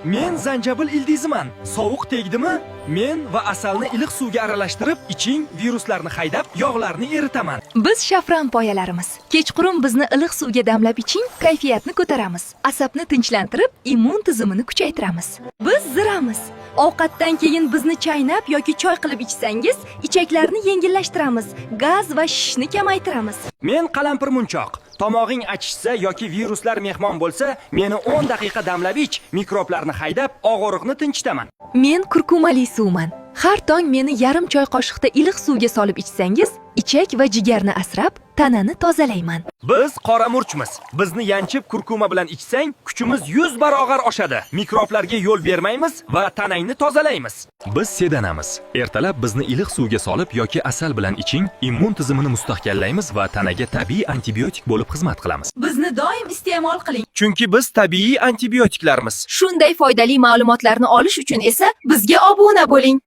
Men zanjabil ildiziman. Sovuq tegdimi? Men va asalni iliq suvga aralashtirib, iching, viruslarni haydab, yog'larni eritaman. Biz shafran poyalarimiz. Kechqurun bizni iliq suvga damlab iching, kayfiyatni ko'taramiz. Asabni tinchlantirib, immun tizimini kuchaytiramiz. Biz ziramiz. Ovqatdan keyin bizni chaynab yoki choy qilib ichsangiz, ichaklarni yengillashtiramiz, gaz va shishni kamaytiramiz. Men qalampir munchoq. Tomog'ing achishsa yoki viruslar mehmon bo'lsa, meni 10 daqiqa damlab ich, mikroblarni haydab, og'riqni tinchitaman. Men kurkumali suvman. Har tong meni yarim choy qoshiqda iliq suvga solib ichsangiz, ichak va jigarni asrab, tanani tozalayman. Biz qora murchmiz. Bizni yanchib kurkuma bilan ichsang, kuchimiz 100 barobar oshadi. Mikroblarga yo'l bermaymiz va tanangni tozalaymiz. Biz sedanamiz. Ertalab bizni iliq suvga solib yoki asal bilan iching, immun tizimini mustahkamlaymiz va tanaga tabiiy antibiotik bo'lib xizmat qilamiz. Bizni doim iste'mol qiling. Chunki biz tabiiy antibiotiklarmiz. Shunday foydali ma'lumotlarni olish uchun esa bizga obuna bo'ling.